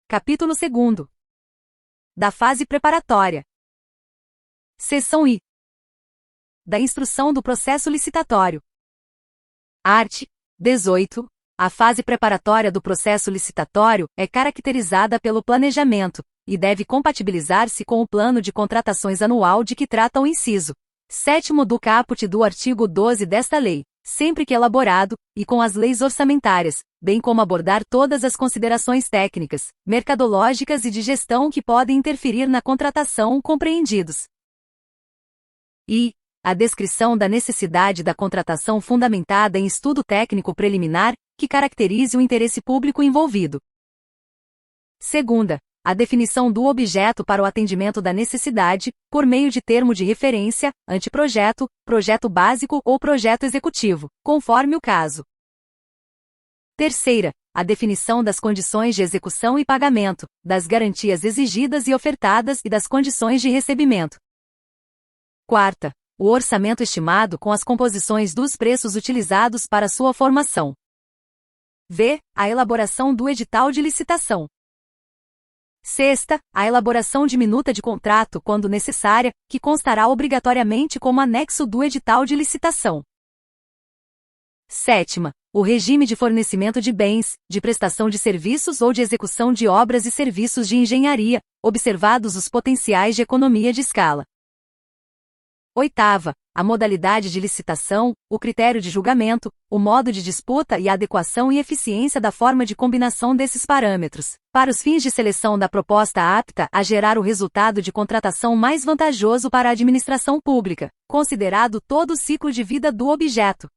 Capítulo 2. Da fase preparatória. Seção I. Da instrução do processo licitatório. Art. 18. A fase preparatória do processo licitatório é caracterizada pelo planejamento e deve compatibilizar-se com o plano de contratações anual de que trata o inciso 7º do caput do artigo 12 desta lei, sempre que elaborado, e com as leis orçamentárias, bem como abordar todas as considerações técnicas, mercadológicas e de gestão que podem interferir na contratação compreendidos. E a descrição da necessidade da contratação fundamentada em estudo técnico preliminar, que caracterize o interesse público envolvido. Segunda, a definição do objeto para o atendimento da necessidade, por meio de termo de referência, anteprojeto, projeto básico ou projeto executivo, conforme o caso. Terceira, a definição das condições de execução e pagamento, das garantias exigidas e ofertadas e das condições de recebimento. Quarta, o orçamento estimado com as composições dos preços utilizados para sua formação. V. A elaboração do edital de licitação. Sexta, a elaboração de minuta de contrato, quando necessária, que constará obrigatoriamente como anexo do edital de licitação. Sétima, o regime de fornecimento de bens, de prestação de serviços ou de execução de obras e serviços de engenharia, observados os potenciais de economia de escala. Oitava, a modalidade de licitação, o critério de julgamento, o modo de disputa e a adequação e eficiência da forma de combinação desses parâmetros, para os fins de seleção da proposta apta a gerar o resultado de contratação mais vantajoso para a administração pública, considerado todo o ciclo de vida do objeto.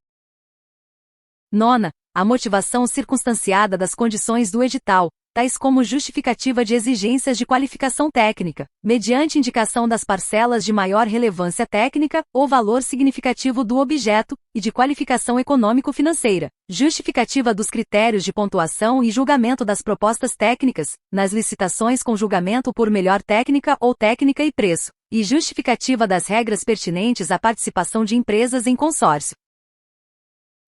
Nona, a motivação circunstanciada das condições do edital, tais como justificativa de exigências de qualificação técnica, mediante indicação das parcelas de maior relevância técnica ou valor significativo do objeto, e de qualificação econômico-financeira, justificativa dos critérios de pontuação e julgamento das propostas técnicas, nas licitações com julgamento por melhor técnica ou técnica e preço, e justificativa das regras pertinentes à participação de empresas em consórcio.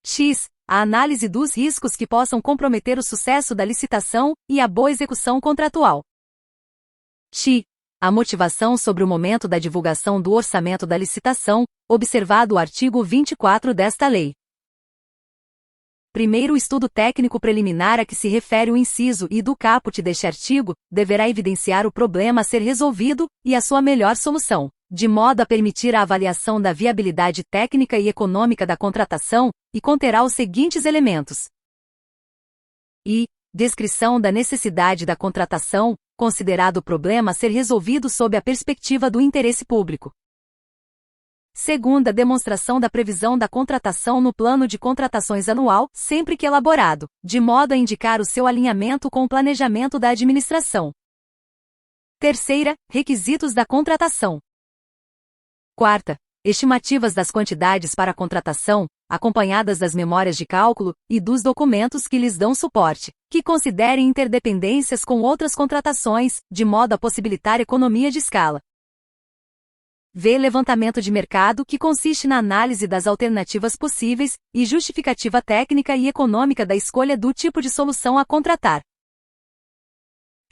X. A análise dos riscos que possam comprometer o sucesso da licitação e a boa execução contratual. X. A motivação sobre o momento da divulgação do orçamento da licitação, observado o artigo 24 desta lei. Primeiro, o estudo técnico preliminar a que se refere o inciso I do caput deste artigo, deverá evidenciar o problema a ser resolvido e a sua melhor solução, de modo a permitir a avaliação da viabilidade técnica e econômica da contratação, e conterá os seguintes elementos. I. Descrição da necessidade da contratação, considerado o problema a ser resolvido sob a perspectiva do interesse público. Segunda, demonstração da previsão da contratação no plano de contratações anual, sempre que elaborado, de modo a indicar o seu alinhamento com o planejamento da administração. Terceira, requisitos da contratação. Quarta, estimativas das quantidades para a contratação, acompanhadas das memórias de cálculo e dos documentos que lhes dão suporte, que considerem interdependências com outras contratações, de modo a possibilitar economia de escala. V. Levantamento de mercado, que consiste na análise das alternativas possíveis e justificativa técnica e econômica da escolha do tipo de solução a contratar.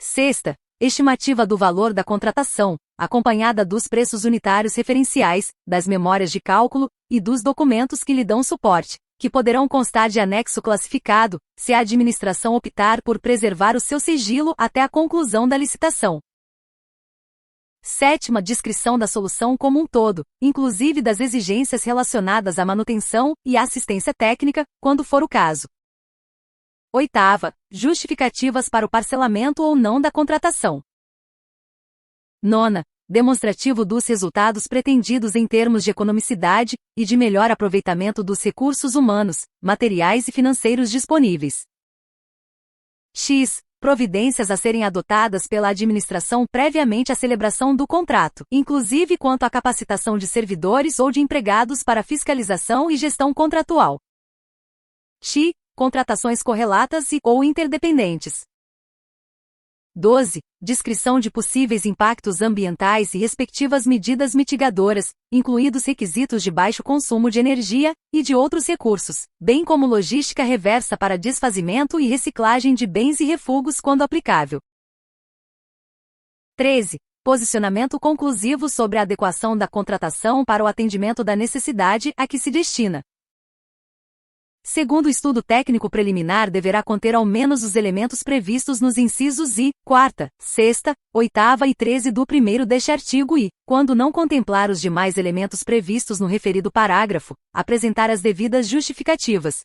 Sexta, estimativa do valor da contratação, acompanhada dos preços unitários referenciais, das memórias de cálculo e dos documentos que lhe dão suporte, que poderão constar de anexo classificado, se a administração optar por preservar o seu sigilo até a conclusão da licitação. Sétima, descrição da solução como um todo, inclusive das exigências relacionadas à manutenção e assistência técnica, quando for o caso. Oitava, justificativas para o parcelamento ou não da contratação. Nona, demonstrativo dos resultados pretendidos em termos de economicidade e de melhor aproveitamento dos recursos humanos, materiais e financeiros disponíveis. X. Providências a serem adotadas pela administração previamente à celebração do contrato, inclusive quanto à capacitação de servidores ou de empregados para fiscalização e gestão contratual. X. Contratações correlatas e ou interdependentes. 12. Descrição de possíveis impactos ambientais e respectivas medidas mitigadoras, incluídos requisitos de baixo consumo de energia e de outros recursos, bem como logística reversa para desfazimento e reciclagem de bens e refugos quando aplicável. 13. Posicionamento conclusivo sobre a adequação da contratação para o atendimento da necessidade a que se destina. Segundo o estudo técnico preliminar deverá conter ao menos os elementos previstos nos incisos I, 4ª, 6ª, 8ª e 13 do primeiro deste artigo e, quando não contemplar os demais elementos previstos no referido parágrafo, apresentar as devidas justificativas.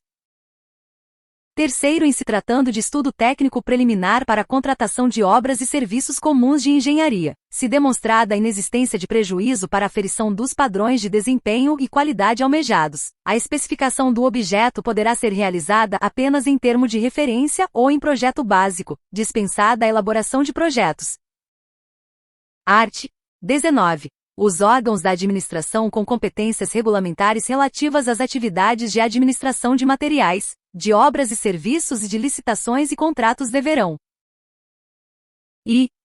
Terceiro, em se tratando de estudo técnico preliminar para a contratação de obras e serviços comuns de engenharia, se demonstrada a inexistência de prejuízo para a aferição dos padrões de desempenho e qualidade almejados, a especificação do objeto poderá ser realizada apenas em termo de referência ou em projeto básico, dispensada a elaboração de projetos. Art. 19. Os órgãos da administração com competências regulamentares relativas às atividades de administração de materiais, de obras e serviços e de licitações e contratos deverão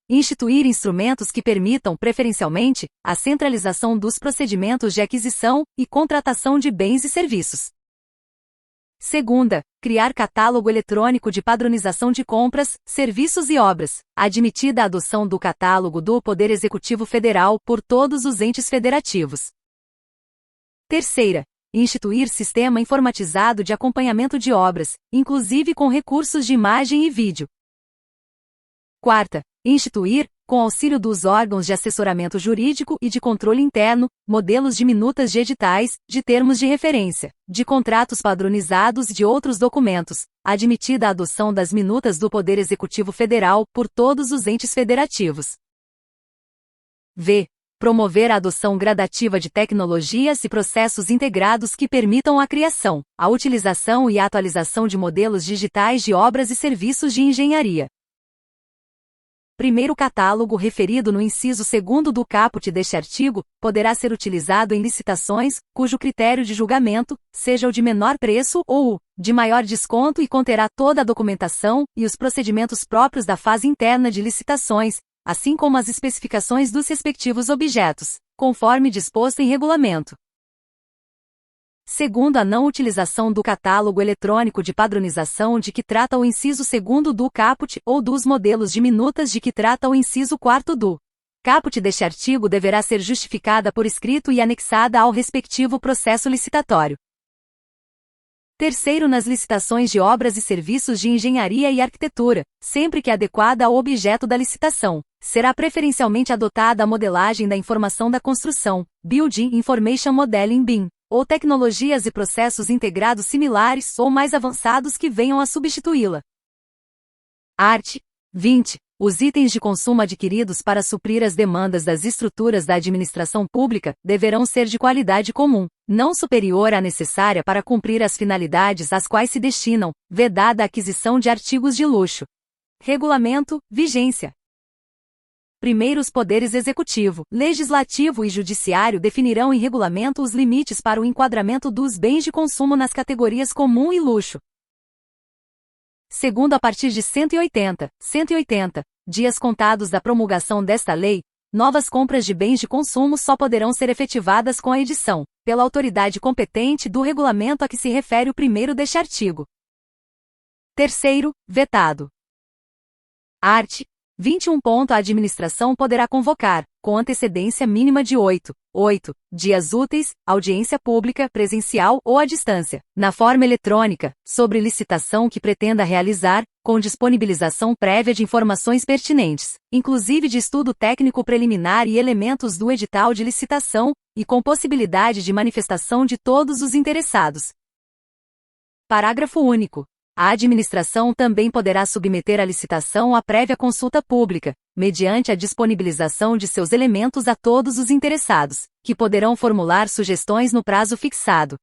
instituir instrumentos que permitam, preferencialmente, a centralização dos procedimentos de aquisição e contratação de bens e serviços. Segunda, criar catálogo eletrônico de padronização de compras, serviços e obras, admitida a adoção do catálogo do Poder Executivo Federal por todos os entes federativos. Terceira, instituir sistema informatizado de acompanhamento de obras, inclusive com recursos de imagem e vídeo. Quarta, instituir, com auxílio dos órgãos de assessoramento jurídico e de controle interno, modelos de minutas de editais, de termos de referência, de contratos padronizados e de outros documentos, admitida a adoção das minutas do Poder Executivo Federal por todos os entes federativos. V. Promover a adoção gradativa de tecnologias e processos integrados que permitam a criação, a utilização e a atualização de modelos digitais de obras e serviços de engenharia. Primeiro catálogo referido no inciso 2º do caput deste artigo, poderá ser utilizado em licitações, cujo critério de julgamento, seja o de menor preço ou o de maior desconto e conterá toda a documentação e os procedimentos próprios da fase interna de licitações, assim como as especificações dos respectivos objetos, conforme disposto em regulamento. Segundo, a não utilização do catálogo eletrônico de padronização de que trata o inciso 2º do caput ou dos modelos de minutas de que trata o inciso 4º do caput deste artigo deverá ser justificada por escrito e anexada ao respectivo processo licitatório. Terceiro, nas licitações de obras e serviços de engenharia e arquitetura, sempre que adequada ao objeto da licitação, será preferencialmente adotada a modelagem da informação da construção, Building Information Modeling BIM, ou tecnologias e processos integrados similares ou mais avançados que venham a substituí-la. Art. 20. Os itens de consumo adquiridos para suprir as demandas das estruturas da administração pública deverão ser de qualidade comum, não superior à necessária para cumprir as finalidades às quais se destinam, vedada a aquisição de artigos de luxo. Regulamento, vigência. Primeiro, os poderes executivo, legislativo e judiciário definirão em regulamento os limites para o enquadramento dos bens de consumo nas categorias comum e luxo. Segundo, a partir de 180 dias contados da promulgação desta lei, novas compras de bens de consumo só poderão ser efetivadas com a edição, pela autoridade competente do regulamento a que se refere o primeiro deste artigo. Terceiro, vetado. Art. 21. A administração poderá convocar, com antecedência mínima de 8 dias úteis, audiência pública, presencial ou à distância, na forma eletrônica, sobre licitação que pretenda realizar, com disponibilização prévia de informações pertinentes, inclusive de estudo técnico preliminar e elementos do edital de licitação, e com possibilidade de manifestação de todos os interessados. Parágrafo único. A administração também poderá submeter a licitação à prévia consulta pública, mediante a disponibilização de seus elementos a todos os interessados, que poderão formular sugestões no prazo fixado.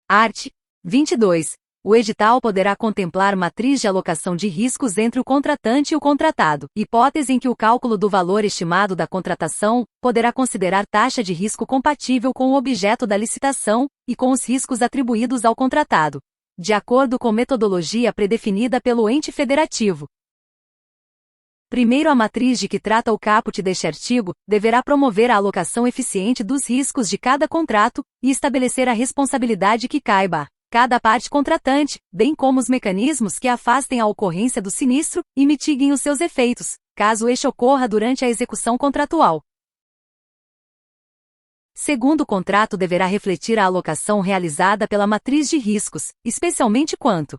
Art. 22. O edital poderá contemplar matriz de alocação de riscos entre o contratante e o contratado, hipótese em que o cálculo do valor estimado da contratação poderá considerar taxa de risco compatível com o objeto da licitação e com os riscos atribuídos ao contratado, de acordo com metodologia predefinida pelo ente federativo. Primeiro, a matriz de que trata o caput deste artigo deverá promover a alocação eficiente dos riscos de cada contrato e estabelecer a responsabilidade que caiba a cada parte contratante, bem como os mecanismos que afastem a ocorrência do sinistro e mitiguem os seus efeitos, caso este ocorra durante a execução contratual. Segundo, o contrato deverá refletir a alocação realizada pela matriz de riscos, especialmente quanto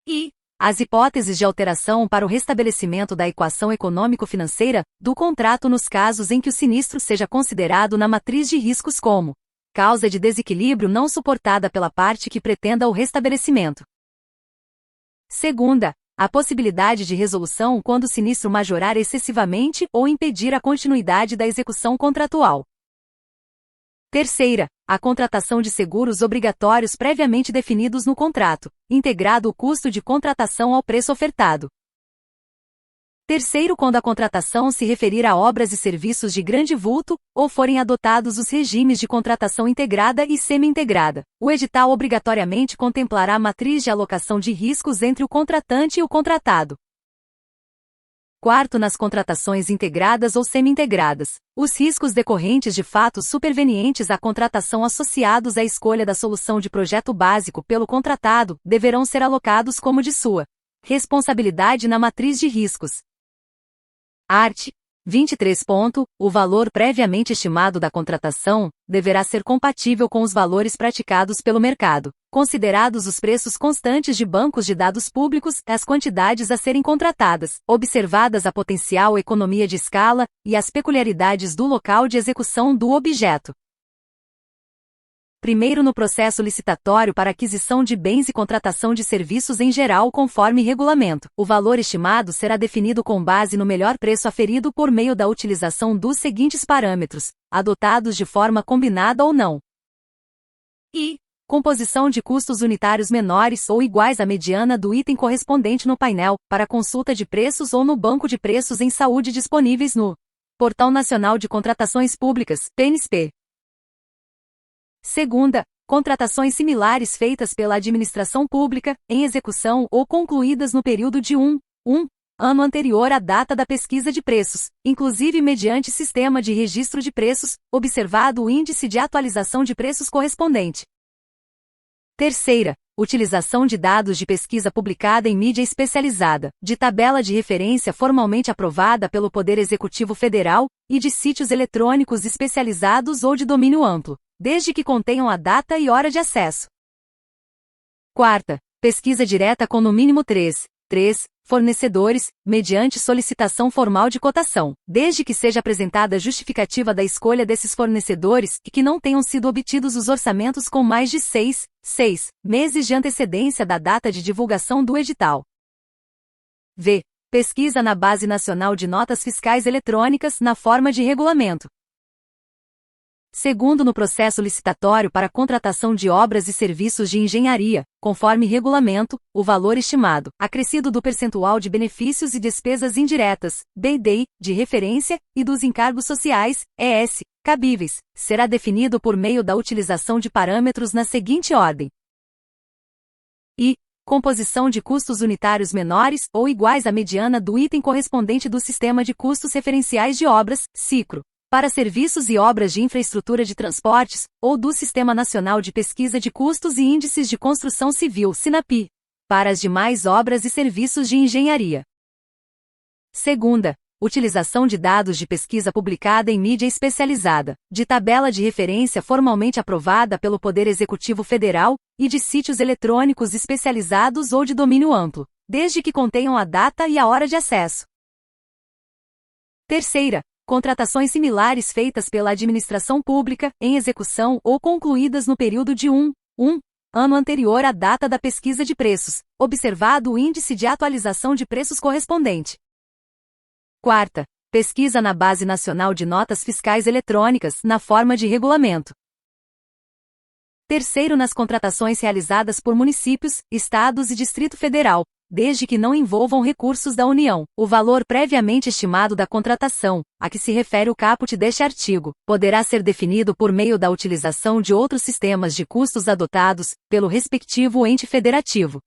e as hipóteses de alteração para o restabelecimento da equação econômico-financeira do contrato nos casos em que o sinistro seja considerado na matriz de riscos como causa de desequilíbrio não suportada pela parte que pretenda o restabelecimento. Segunda, a possibilidade de resolução quando o sinistro majorar excessivamente ou impedir a continuidade da execução contratual. Terceira, a contratação de seguros obrigatórios previamente definidos no contrato, integrado o custo de contratação ao preço ofertado. Terceiro, quando a contratação se referir a obras e serviços de grande vulto, ou forem adotados os regimes de contratação integrada e semi-integrada, o edital obrigatoriamente contemplará a matriz de alocação de riscos entre o contratante e o contratado. Quarto, nas contratações integradas ou semi-integradas, os riscos decorrentes de fatos supervenientes à contratação associados à escolha da solução de projeto básico pelo contratado deverão ser alocados como de sua responsabilidade na matriz de riscos. Art. 23. O valor previamente estimado da contratação deverá ser compatível com os valores praticados pelo mercado, considerados os preços constantes de bancos de dados públicos, as quantidades a serem contratadas, observadas a potencial economia de escala e as peculiaridades do local de execução do objeto. Primeiro, no processo licitatório para aquisição de bens e contratação de serviços em geral conforme regulamento, o valor estimado será definido com base no melhor preço aferido por meio da utilização dos seguintes parâmetros, adotados de forma combinada ou não. E composição de custos unitários menores ou iguais à mediana do item correspondente no painel, para consulta de preços ou no banco de preços em saúde disponíveis no Portal Nacional de Contratações Públicas, PNSP. Segunda, contratações similares feitas pela administração pública, em execução ou concluídas no período de um ano anterior à data da pesquisa de preços, inclusive mediante sistema de registro de preços, observado o índice de atualização de preços correspondente. Terceira, utilização de dados de pesquisa publicada em mídia especializada, de tabela de referência formalmente aprovada pelo Poder Executivo Federal, e de sítios eletrônicos especializados ou de domínio amplo, desde que contenham a data e hora de acesso. Quarta, pesquisa direta com no mínimo 3 fornecedores, mediante solicitação formal de cotação, desde que seja apresentada a justificativa da escolha desses fornecedores e que não tenham sido obtidos os orçamentos com mais de 6 meses de antecedência da data de divulgação do edital. V. Pesquisa na Base Nacional de Notas Fiscais Eletrônicas na forma de regulamento. Segundo, no processo licitatório para contratação de obras e serviços de engenharia, conforme regulamento, o valor estimado, acrescido do percentual de benefícios e despesas indiretas, BD, de referência, e dos encargos sociais, ES, cabíveis, será definido por meio da utilização de parâmetros na seguinte ordem. E composição de custos unitários menores ou iguais à mediana do item correspondente do Sistema de Custos Referenciais de Obras, SICRO, para serviços e obras de infraestrutura de transportes, ou do Sistema Nacional de Pesquisa de Custos e Índices de Construção Civil, SINAPI, para as demais obras e serviços de engenharia. Segunda, utilização de dados de pesquisa publicada em mídia especializada, de tabela de referência formalmente aprovada pelo Poder Executivo Federal, e de sítios eletrônicos especializados ou de domínio amplo, desde que contenham a data e a hora de acesso. Terceira, contratações similares feitas pela administração pública, em execução ou concluídas no período de um ano anterior à data da pesquisa de preços, observado o índice de atualização de preços correspondente. Quarta, pesquisa na Base Nacional de Notas Fiscais Eletrônicas, na forma de regulamento. Terceiro, nas contratações realizadas por municípios, estados e Distrito Federal, desde que não envolvam recursos da União, o valor previamente estimado da contratação, a que se refere o caput deste artigo, poderá ser definido por meio da utilização de outros sistemas de custos adotados pelo respectivo ente federativo.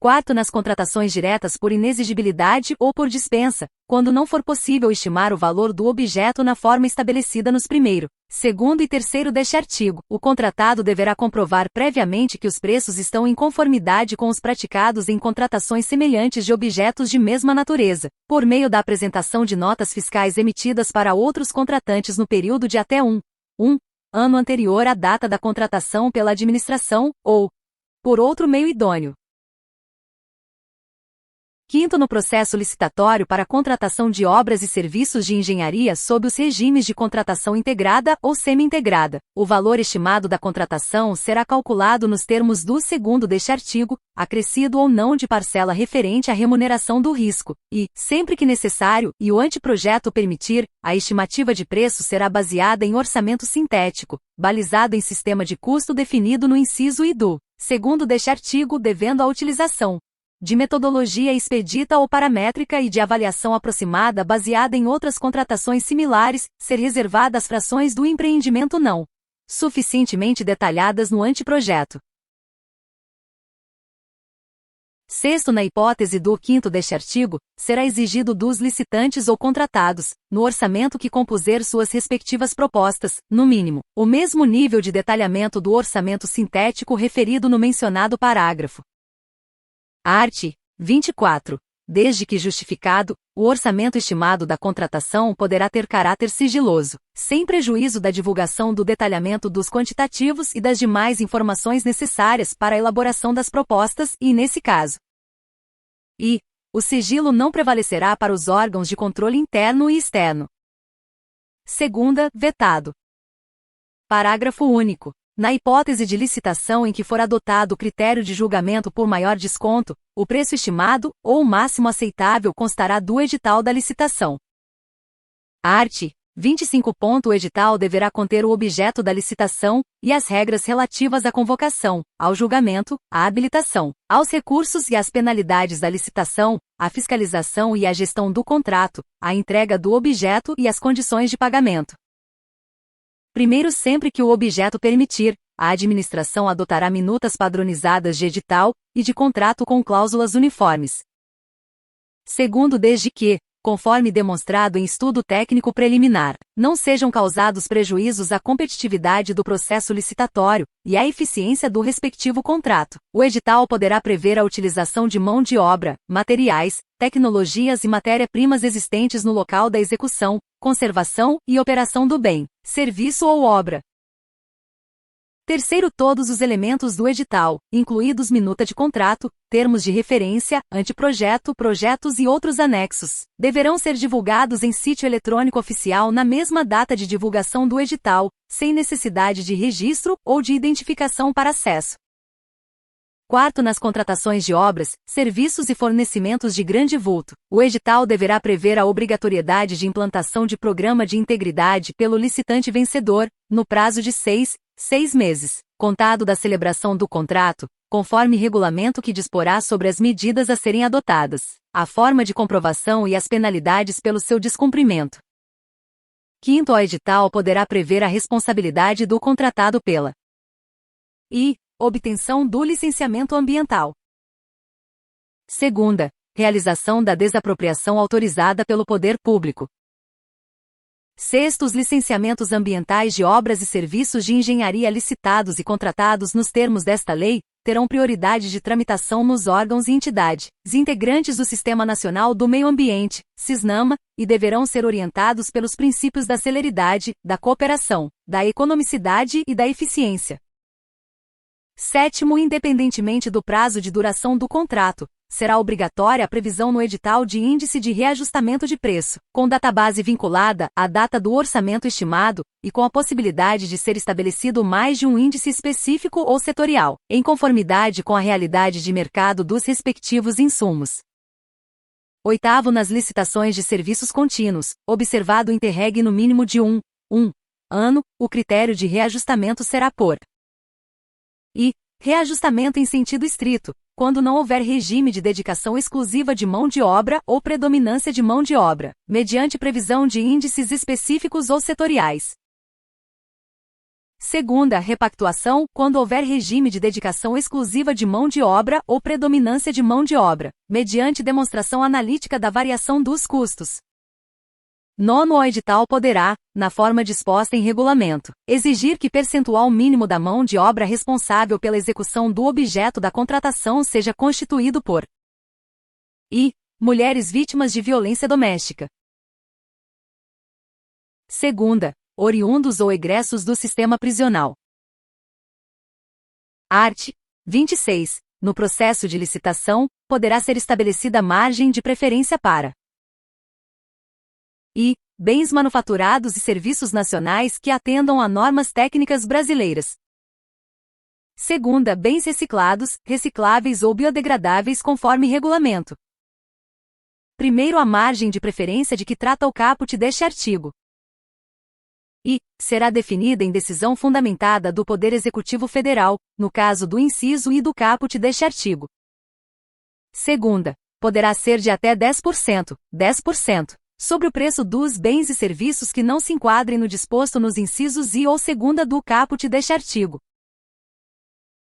Quarto, nas contratações diretas por inexigibilidade ou por dispensa, quando não for possível estimar o valor do objeto na forma estabelecida nos primeiro, segundo e terceiro deste artigo, o contratado deverá comprovar previamente que os preços estão em conformidade com os praticados em contratações semelhantes de objetos de mesma natureza, por meio da apresentação de notas fiscais emitidas para outros contratantes no período de até um ano anterior à data da contratação pela administração, ou por outro meio idôneo. Quinto, no processo licitatório para contratação de obras e serviços de engenharia sob os regimes de contratação integrada ou semi-integrada, o valor estimado da contratação será calculado nos termos do segundo deste artigo, acrescido ou não de parcela referente à remuneração do risco, e, sempre que necessário e o anteprojeto permitir, a estimativa de preço será baseada em orçamento sintético, balizado em sistema de custo definido no inciso I do segundo deste artigo, devendo a utilização de metodologia expedita ou paramétrica e de avaliação aproximada baseada em outras contratações similares, ser reservada às frações do empreendimento não suficientemente detalhadas no anteprojeto. Sexto, na hipótese do quinto deste artigo, será exigido dos licitantes ou contratados, no orçamento que compuser suas respectivas propostas, no mínimo, o mesmo nível de detalhamento do orçamento sintético referido no mencionado parágrafo. Art. 24. Desde que justificado, o orçamento estimado da contratação poderá ter caráter sigiloso, sem prejuízo da divulgação do detalhamento dos quantitativos e das demais informações necessárias para a elaboração das propostas e, nesse caso, o sigilo não prevalecerá para os órgãos de controle interno e externo. Segunda, vetado. Parágrafo único. Na hipótese de licitação em que for adotado o critério de julgamento por maior desconto, o preço estimado, ou o máximo aceitável constará do edital da licitação. Art. 25. O edital deverá conter o objeto da licitação, e as regras relativas à convocação, ao julgamento, à habilitação, aos recursos e às penalidades da licitação, à fiscalização e à gestão do contrato, à entrega do objeto e às condições de pagamento. Primeiro, sempre que o objeto permitir, a administração adotará minutas padronizadas de edital e de contrato com cláusulas uniformes. Segundo, desde que, conforme demonstrado em estudo técnico preliminar, não sejam causados prejuízos à competitividade do processo licitatório e à eficiência do respectivo contrato, o edital poderá prever a utilização de mão de obra, materiais, tecnologias e matéria-primas existentes no local da execução, conservação e operação do bem, serviço ou obra. Terceiro, todos os elementos do edital, incluídos minuta de contrato, termos de referência, anteprojeto, projetos e outros anexos, deverão ser divulgados em sítio eletrônico oficial na mesma data de divulgação do edital, sem necessidade de registro ou de identificação para acesso. Quarto, nas contratações de obras, serviços e fornecimentos de grande vulto, o edital deverá prever a obrigatoriedade de implantação de programa de integridade pelo licitante vencedor, no prazo de 6 meses, contado da celebração do contrato, conforme regulamento que disporá sobre as medidas a serem adotadas, a forma de comprovação e as penalidades pelo seu descumprimento. Quinto, o edital poderá prever a responsabilidade do contratado pela obtenção do licenciamento ambiental. Segunda, realização da desapropriação autorizada pelo poder público. Sexto, os licenciamentos ambientais de obras e serviços de engenharia licitados e contratados nos termos desta lei, terão prioridade de tramitação nos órgãos e entidades integrantes do Sistema Nacional do Meio Ambiente, SISNAMA, e deverão ser orientados pelos princípios da celeridade, da cooperação, da economicidade e da eficiência. Sétimo, independentemente do prazo de duração do contrato, será obrigatória a previsão no edital de índice de reajustamento de preço, com database vinculada à data do orçamento estimado, e com a possibilidade de ser estabelecido mais de um índice específico ou setorial, em conformidade com a realidade de mercado dos respectivos insumos. Oitavo, nas licitações de serviços contínuos, observado o interregno no mínimo de um ano, o critério de reajustamento será por reajustamento em sentido estrito, quando não houver regime de dedicação exclusiva de mão de obra ou predominância de mão de obra, mediante previsão de índices específicos ou setoriais. Segunda, repactuação, quando houver regime de dedicação exclusiva de mão de obra ou predominância de mão de obra, mediante demonstração analítica da variação dos custos. Nono, o edital poderá, na forma disposta em regulamento, exigir que percentual mínimo da mão de obra responsável pela execução do objeto da contratação seja constituído por mulheres vítimas de violência doméstica. Segunda, oriundos ou egressos do sistema prisional. Art. 26. No processo de licitação, poderá ser estabelecida margem de preferência para bens manufaturados e serviços nacionais que atendam a normas técnicas brasileiras. Segunda, bens reciclados, recicláveis ou biodegradáveis conforme regulamento. Primeiro, a margem de preferência de que trata o caput deste artigo. Será definida em decisão fundamentada do Poder Executivo Federal, no caso do inciso I do caput deste artigo. Segunda, poderá ser de até 10%, sobre o preço dos bens e serviços que não se enquadrem no disposto nos incisos I ou segunda do caput deste artigo.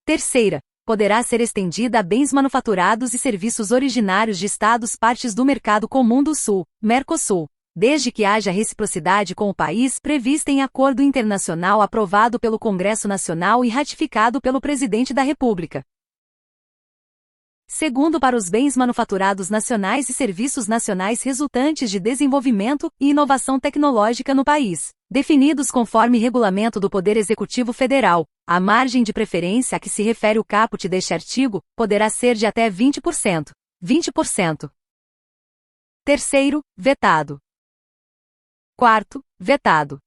Terceira, poderá ser estendida a bens manufaturados e serviços originários de Estados partes do Mercado Comum do Sul, Mercosul, desde que haja reciprocidade com o país prevista em acordo internacional aprovado pelo Congresso Nacional e ratificado pelo Presidente da República. Segundo, para os bens manufaturados nacionais e serviços nacionais resultantes de desenvolvimento e inovação tecnológica no país, definidos conforme regulamento do Poder Executivo Federal, a margem de preferência a que se refere o caput deste artigo poderá ser de até 20%. Terceiro, vetado. Quarto, vetado.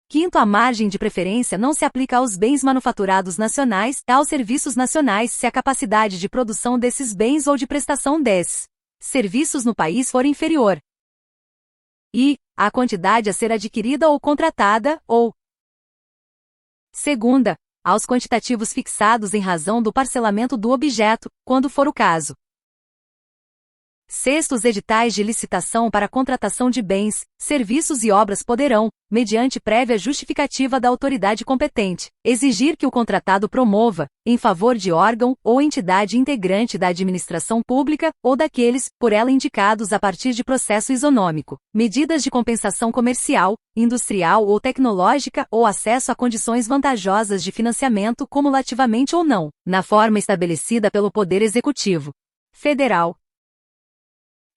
Quinto, a margem de preferência não se aplica aos bens manufaturados nacionais e aos serviços nacionais se a capacidade de produção desses bens ou de prestação desses serviços no país for inferior a quantidade a ser adquirida ou contratada, ou segunda, aos quantitativos fixados em razão do parcelamento do objeto, quando for o caso. Sexto, os editais de licitação para contratação de bens, serviços e obras poderão, mediante prévia justificativa da autoridade competente, exigir que o contratado promova, em favor de órgão ou entidade integrante da administração pública ou daqueles, por ela indicados a partir de processo isonômico, medidas de compensação comercial, industrial ou tecnológica ou acesso a condições vantajosas de financiamento cumulativamente ou não, na forma estabelecida pelo Poder Executivo Federal.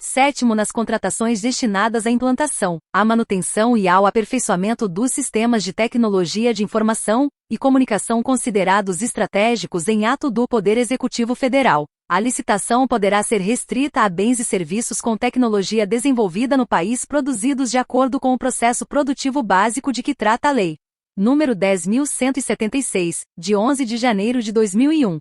Sétimo, nas contratações destinadas à implantação, à manutenção e ao aperfeiçoamento dos sistemas de tecnologia de informação e comunicação considerados estratégicos em ato do Poder Executivo Federal, a licitação poderá ser restrita a bens e serviços com tecnologia desenvolvida no país produzidos de acordo com o processo produtivo básico de que trata a Lei nº 10.176, de 11 de janeiro de 2001.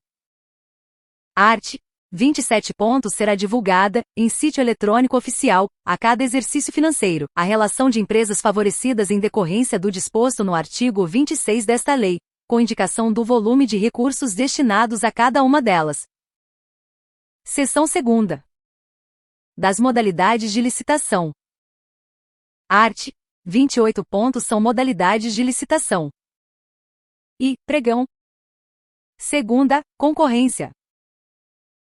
Art. 27. Será divulgada, em sítio eletrônico oficial, a cada exercício financeiro, a relação de empresas favorecidas em decorrência do disposto no artigo 26 desta lei, com indicação do volume de recursos destinados a cada uma delas. Seção 2ª. Das modalidades de licitação. Art. 28. São modalidades de licitação. Pregão. Segunda, concorrência.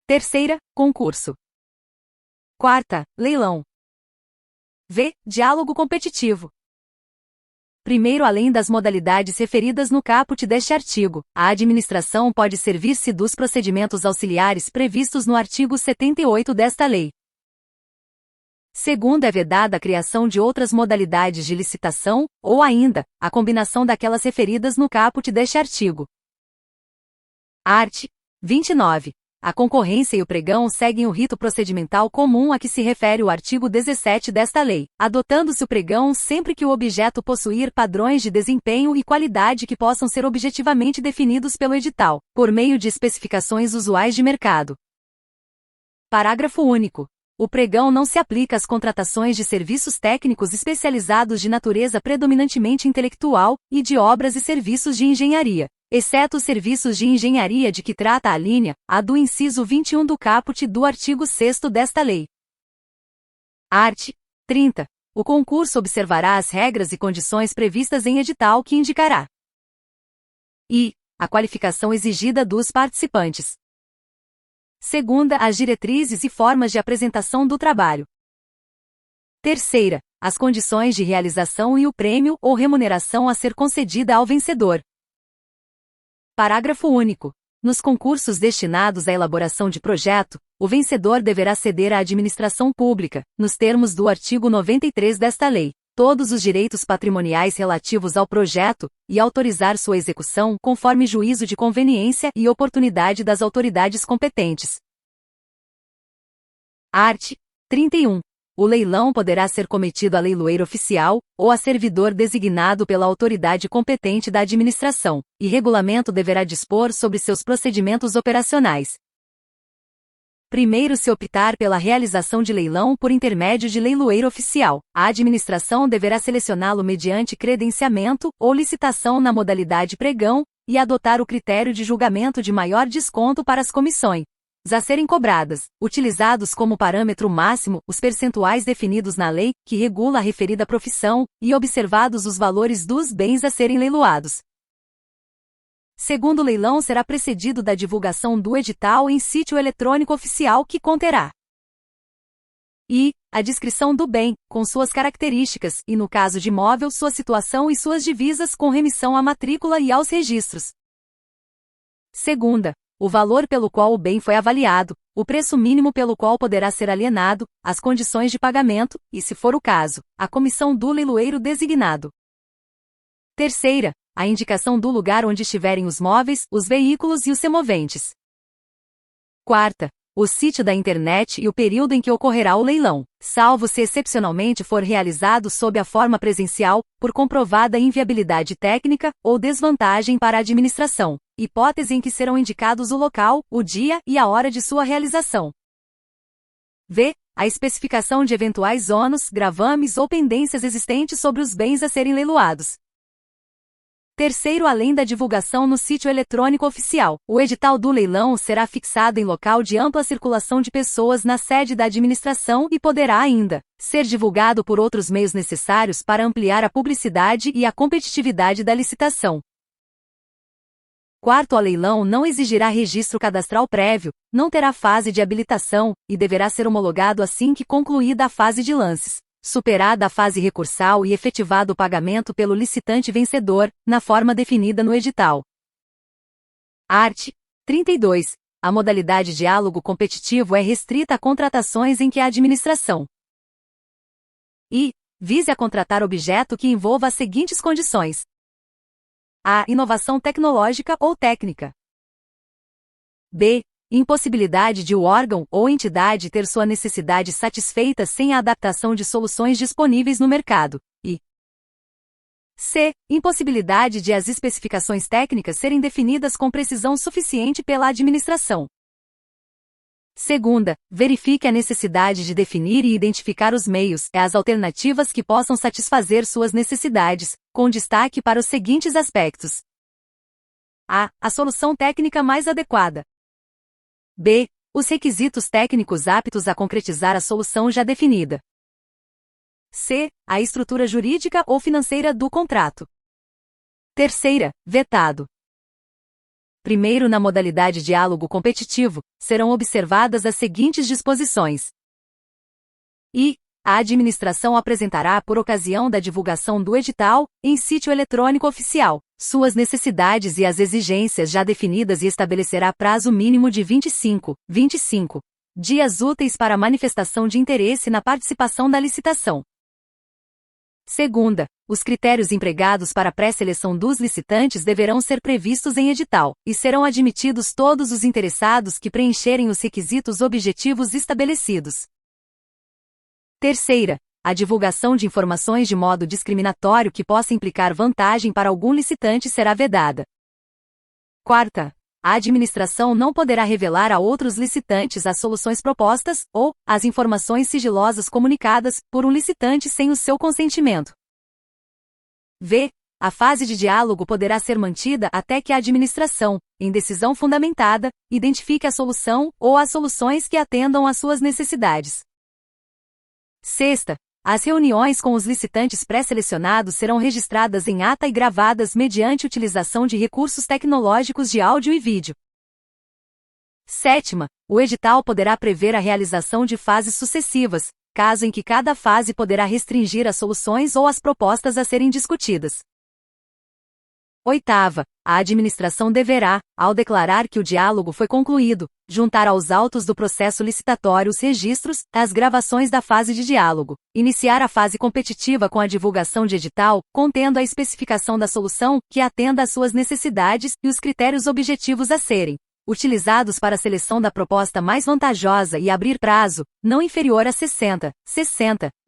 Terceira, concurso. Quarta, leilão. Diálogo competitivo. Primeiro, além das modalidades referidas no caput deste artigo, a administração pode servir-se dos procedimentos auxiliares previstos no artigo 78 desta lei. Segundo, é vedada a criação de outras modalidades de licitação, ou ainda, a combinação daquelas referidas no caput deste artigo. Art. 29. A concorrência e o pregão seguem o rito procedimental comum a que se refere o artigo 17 desta lei, adotando-se o pregão sempre que o objeto possuir padrões de desempenho e qualidade que possam ser objetivamente definidos pelo edital, por meio de especificações usuais de mercado. Parágrafo único. O pregão não se aplica às contratações de serviços técnicos especializados de natureza predominantemente intelectual e de obras e serviços de engenharia, exceto os serviços de engenharia de que trata a linha A do inciso 21 do caput do artigo 6º desta lei. Art. 30. O concurso observará as regras e condições previstas em edital que indicará I. A qualificação exigida dos participantes. Segunda, as diretrizes e formas de apresentação do trabalho. Terceira, as condições de realização e o prêmio ou remuneração a ser concedida ao vencedor. Parágrafo único. Nos concursos destinados à elaboração de projeto, o vencedor deverá ceder à administração pública, nos termos do artigo 93 desta lei, todos os direitos patrimoniais relativos ao projeto, e autorizar sua execução conforme juízo de conveniência e oportunidade das autoridades competentes. Art. 31. O leilão poderá ser cometido a leiloeiro oficial, ou a servidor designado pela autoridade competente da administração, e regulamento deverá dispor sobre seus procedimentos operacionais. Primeiro, se optar pela realização de leilão por intermédio de leiloeiro oficial, a administração deverá selecioná-lo mediante credenciamento ou licitação na modalidade pregão, e adotar o critério de julgamento de maior desconto para as comissões a serem cobradas, utilizados como parâmetro máximo os percentuais definidos na lei que regula a referida profissão, e observados os valores dos bens a serem leiloados. Segundo leilão será precedido da divulgação do edital em sítio eletrônico oficial que conterá I. A descrição do bem, com suas características, e no caso de imóvel, sua situação e suas divisas com remissão à matrícula e aos registros. Segunda, o valor pelo qual o bem foi avaliado, o preço mínimo pelo qual poderá ser alienado, as condições de pagamento, e, se for o caso, a comissão do leiloeiro designado. Terceira, a indicação do lugar onde estiverem os móveis, os veículos e os semoventes. Quarta, o sítio da internet e o período em que ocorrerá o leilão, salvo se excepcionalmente for realizado sob a forma presencial, por comprovada inviabilidade técnica ou desvantagem para a administração, hipótese em que serão indicados o local, o dia e a hora de sua realização. V. A especificação de eventuais ônus, gravames ou pendências existentes sobre os bens a serem leiloados. Terceiro, além da divulgação no sítio eletrônico oficial, o edital do leilão será fixado em local de ampla circulação de pessoas na sede da administração e poderá ainda ser divulgado por outros meios necessários para ampliar a publicidade e a competitividade da licitação. Quarto, o leilão não exigirá registro cadastral prévio, não terá fase de habilitação, e deverá ser homologado assim que concluída a fase de lances, superada a fase recursal e efetivado o pagamento pelo licitante vencedor, na forma definida no edital. Art. 32. A modalidade diálogo competitivo é restrita a contratações em que a administração I. Vise a contratar objeto que envolva as seguintes condições: A. Inovação tecnológica ou técnica. B. Impossibilidade de o órgão ou entidade ter sua necessidade satisfeita sem a adaptação de soluções disponíveis no mercado. E C. Impossibilidade de as especificações técnicas serem definidas com precisão suficiente pela administração. Segunda, verifique a necessidade de definir e identificar os meios e as alternativas que possam satisfazer suas necessidades, com destaque para os seguintes aspectos: A. A solução técnica mais adequada. B. Os requisitos técnicos aptos a concretizar a solução já definida. C. A estrutura jurídica ou financeira do contrato. Terceira, vetado. Primeiro, na modalidade diálogo competitivo, serão observadas as seguintes disposições. I. A administração apresentará, por ocasião da divulgação do edital, em sítio eletrônico oficial, suas necessidades e as exigências já definidas e estabelecerá prazo mínimo de 25 dias úteis para manifestação de interesse na participação da licitação. Segunda, os critérios empregados para a pré-seleção dos licitantes deverão ser previstos em edital, e serão admitidos todos os interessados que preencherem os requisitos objetivos estabelecidos. Terceira, a divulgação de informações de modo discriminatório que possa implicar vantagem para algum licitante será vedada. Quarta, a administração não poderá revelar a outros licitantes as soluções propostas, ou as informações sigilosas comunicadas por um licitante sem o seu consentimento. V. A fase de diálogo poderá ser mantida até que a administração, em decisão fundamentada, identifique a solução ou as soluções que atendam às suas necessidades. Sexta, As reuniões com os licitantes pré-selecionados serão registradas em ata e gravadas mediante utilização de recursos tecnológicos de áudio e vídeo. 7ª, o edital poderá prever a realização de fases sucessivas, caso em que cada fase poderá restringir as soluções ou as propostas a serem discutidas. 8ª, a administração deverá, ao declarar que o diálogo foi concluído, juntar aos autos do processo licitatório os registros, as gravações da fase de diálogo, iniciar a fase competitiva com a divulgação de edital, contendo a especificação da solução, que atenda às suas necessidades, e os critérios objetivos a serem utilizados para a seleção da proposta mais vantajosa e abrir prazo, não inferior a 60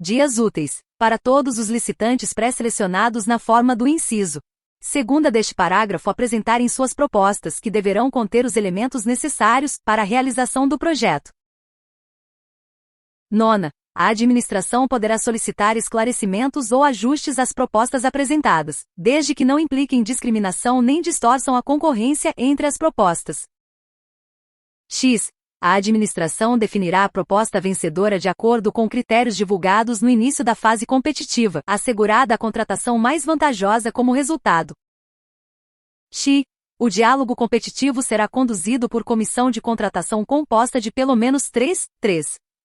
dias úteis, para todos os licitantes pré-selecionados na forma do inciso 2ª deste parágrafo apresentarem suas propostas que deverão conter os elementos necessários para a realização do projeto. 9ª, a administração poderá solicitar esclarecimentos ou ajustes às propostas apresentadas, desde que não impliquem discriminação nem distorçam a concorrência entre as propostas. X. A administração definirá a proposta vencedora de acordo com critérios divulgados no início da fase competitiva, assegurada a contratação mais vantajosa como resultado. X. O diálogo competitivo será conduzido por comissão de contratação composta de pelo menos 3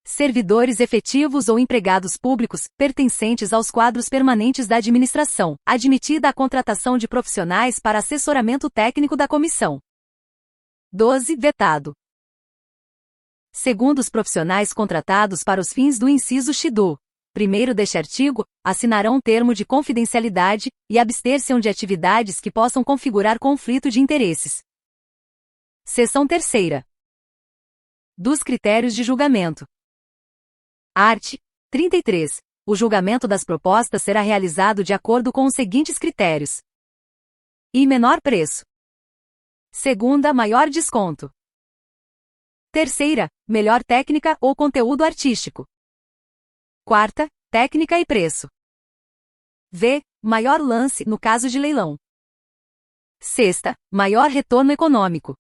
servidores efetivos ou empregados públicos, pertencentes aos quadros permanentes da administração, admitida a contratação de profissionais para assessoramento técnico da comissão. 12. Vetado. Segundo os profissionais contratados para os fins do inciso X do 1º deste artigo, assinarão termo de confidencialidade e abster-se-ão de atividades que possam configurar conflito de interesses. Seção 3ª. Dos critérios de julgamento. Art. 33. O julgamento das propostas será realizado de acordo com os seguintes critérios: I. Menor preço. 2ª, maior desconto. 3ª, melhor técnica ou conteúdo artístico. 4ª, técnica e preço. V. Maior lance, no caso de leilão. 6ª, maior retorno econômico.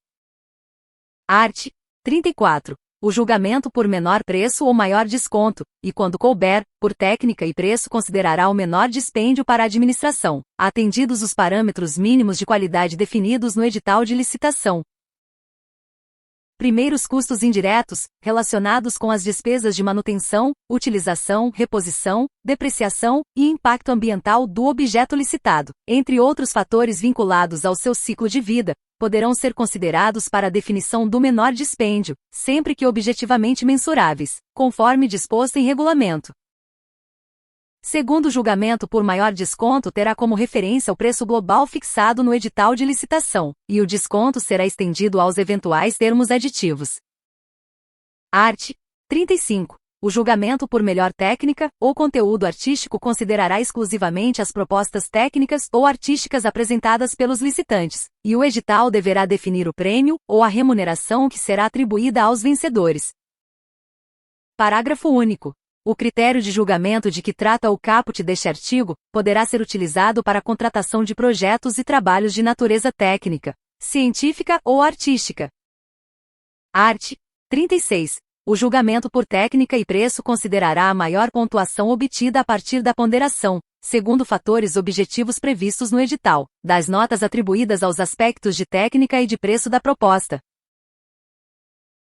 Art. 34. O julgamento por menor preço ou maior desconto, e quando couber, por técnica e preço considerará o menor dispêndio para a administração, atendidos os parâmetros mínimos de qualidade definidos no edital de licitação. Primeiros custos indiretos, relacionados com as despesas de manutenção, utilização, reposição, depreciação e impacto ambiental do objeto licitado, entre outros fatores vinculados ao seu ciclo de vida, poderão ser considerados para a definição do menor dispêndio, sempre que objetivamente mensuráveis, conforme disposto em regulamento. Segundo julgamento por maior desconto terá como referência o preço global fixado no edital de licitação, e o desconto será estendido aos eventuais termos aditivos. Art. 35. O julgamento por melhor técnica ou conteúdo artístico considerará exclusivamente as propostas técnicas ou artísticas apresentadas pelos licitantes, e o edital deverá definir o prêmio ou a remuneração que será atribuída aos vencedores. Parágrafo único. O critério de julgamento de que trata o caput deste artigo poderá ser utilizado para a contratação de projetos e trabalhos de natureza técnica, científica ou artística. Art. 36. O julgamento por técnica e preço considerará a maior pontuação obtida a partir da ponderação, segundo fatores objetivos previstos no edital, das notas atribuídas aos aspectos de técnica e de preço da proposta.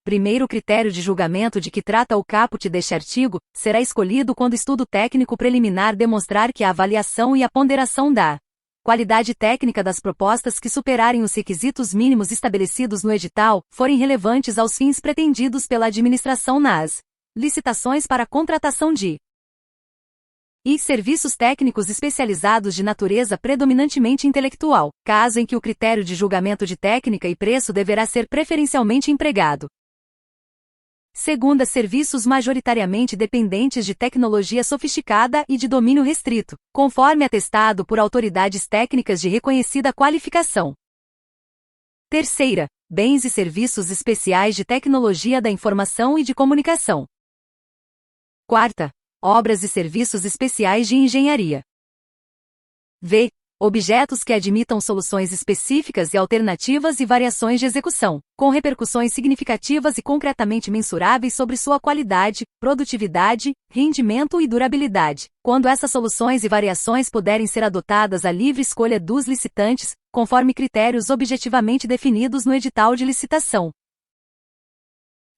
Primeiro critério de julgamento de que trata o caput deste artigo será escolhido quando estudo técnico preliminar demonstrar que a avaliação e a ponderação da qualidade técnica das propostas que superarem os requisitos mínimos estabelecidos no edital forem relevantes aos fins pretendidos pela administração nas licitações para contratação de e serviços técnicos especializados de natureza predominantemente intelectual, caso em que o critério de julgamento de técnica e preço deverá ser preferencialmente empregado. Segunda, serviços majoritariamente dependentes de tecnologia sofisticada e de domínio restrito, conforme atestado por autoridades técnicas de reconhecida qualificação. Terceira, bens e serviços especiais de tecnologia da informação e de comunicação. Quarta, obras e serviços especiais de engenharia. V. Objetos que admitam soluções específicas e alternativas e variações de execução, com repercussões significativas e concretamente mensuráveis sobre sua qualidade, produtividade, rendimento e durabilidade, quando essas soluções e variações puderem ser adotadas à livre escolha dos licitantes, conforme critérios objetivamente definidos no edital de licitação.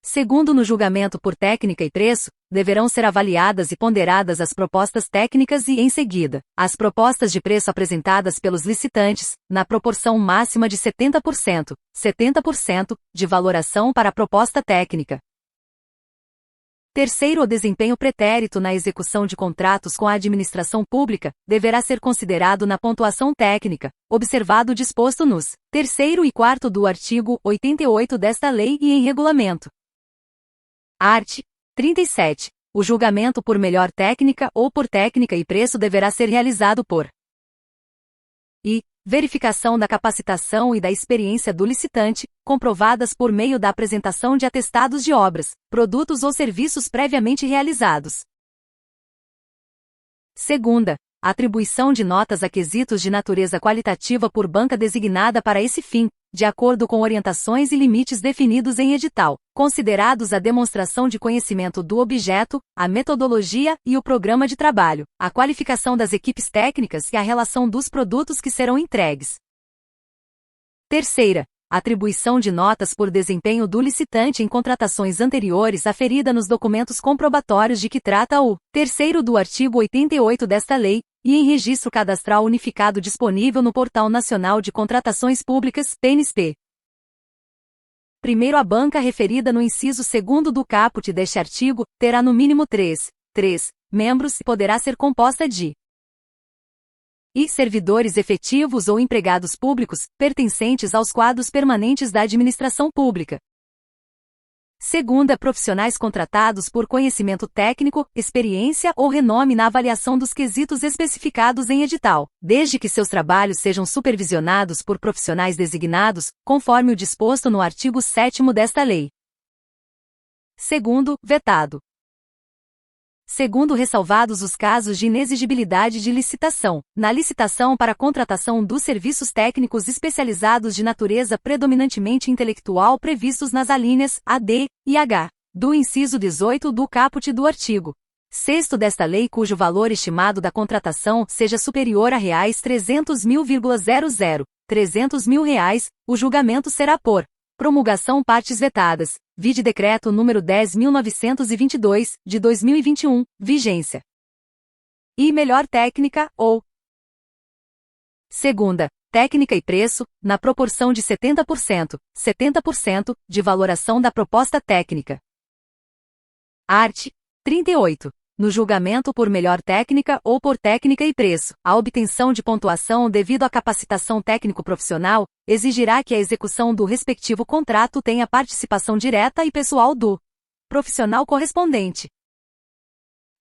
Segundo, no julgamento por técnica e preço, deverão ser avaliadas e ponderadas as propostas técnicas e, em seguida, as propostas de preço apresentadas pelos licitantes, na proporção máxima de 70%, 70% de valoração para a proposta técnica. Terceiro, o desempenho pretérito na execução de contratos com a administração pública deverá ser considerado na pontuação técnica, observado o disposto nos terceiro e quarto do artigo 88 desta lei e em regulamento. Art. 37. O julgamento por melhor técnica ou por técnica e preço deverá ser realizado por verificação da capacitação e da experiência do licitante, comprovadas por meio da apresentação de atestados de obras, produtos ou serviços previamente realizados. Segunda, atribuição de notas a quesitos de natureza qualitativa por banca designada para esse fim, de acordo com orientações e limites definidos em edital, considerados a demonstração de conhecimento do objeto, a metodologia e o programa de trabalho, a qualificação das equipes técnicas e a relação dos produtos que serão entregues. Terceira, atribuição de notas por desempenho do licitante em contratações anteriores aferida nos documentos comprobatórios de que trata o terceiro do artigo 88 desta lei, e em registro cadastral unificado disponível no Portal Nacional de Contratações Públicas, PNSP. Primeiro, a banca referida no inciso 2º do caput deste artigo terá no mínimo 3 membros e poderá ser composta de servidores efetivos ou empregados públicos, pertencentes aos quadros permanentes da administração pública. Segunda, profissionais contratados por conhecimento técnico, experiência ou renome na avaliação dos quesitos especificados em edital, desde que seus trabalhos sejam supervisionados por profissionais designados, conforme o disposto no artigo 7º desta lei. Segundo, vetado. Segundo, ressalvados os casos de inexigibilidade de licitação, na licitação para contratação dos serviços técnicos especializados de natureza predominantemente intelectual previstos nas alíneas A, D e H, do inciso 18 do caput do artigo 6º desta lei, cujo valor estimado da contratação seja superior a R$300.000, R$300.000, o julgamento será por promulgação partes vetadas, vide decreto número 10.922, de 2021, vigência. E melhor técnica, ou segunda, técnica e preço, na proporção de 70%, 70% de valoração da proposta técnica. Art. 38. No julgamento por melhor técnica ou por técnica e preço, a obtenção de pontuação devido à capacitação técnico-profissional exigirá que a execução do respectivo contrato tenha participação direta e pessoal do profissional correspondente.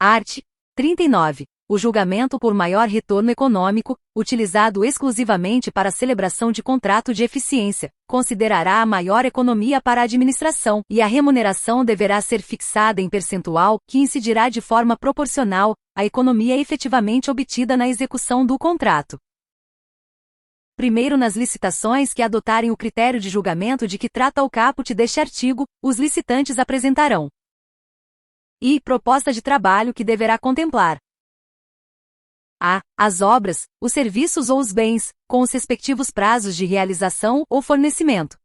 Art. 39. O julgamento por maior retorno econômico, utilizado exclusivamente para a celebração de contrato de eficiência, considerará a maior economia para a administração, e a remuneração deverá ser fixada em percentual que incidirá de forma proporcional à economia efetivamente obtida na execução do contrato. Primeiro, nas licitações que adotarem o critério de julgamento de que trata o caput deste artigo, os licitantes apresentarão proposta de trabalho que deverá contemplar as obras, os serviços ou os bens, com os respectivos prazos de realização ou fornecimento.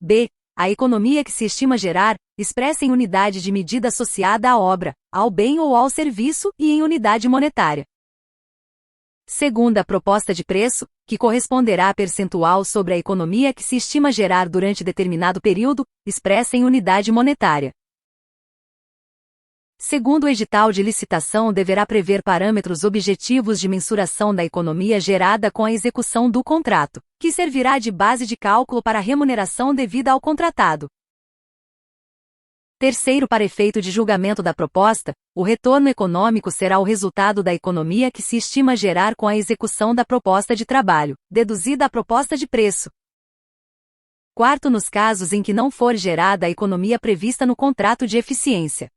B. A economia que se estima gerar, expressa em unidade de medida associada à obra, ao bem ou ao serviço e em unidade monetária. Segunda, a proposta de preço, que corresponderá a percentual sobre a economia que se estima gerar durante determinado período, expressa em unidade monetária. Segundo, o edital de licitação deverá prever parâmetros objetivos de mensuração da economia gerada com a execução do contrato, que servirá de base de cálculo para a remuneração devida ao contratado. Terceiro, para efeito de julgamento da proposta, o retorno econômico será o resultado da economia que se estima gerar com a execução da proposta de trabalho, deduzida a proposta de preço. Quarto, nos casos em que não for gerada a economia prevista no contrato de eficiência.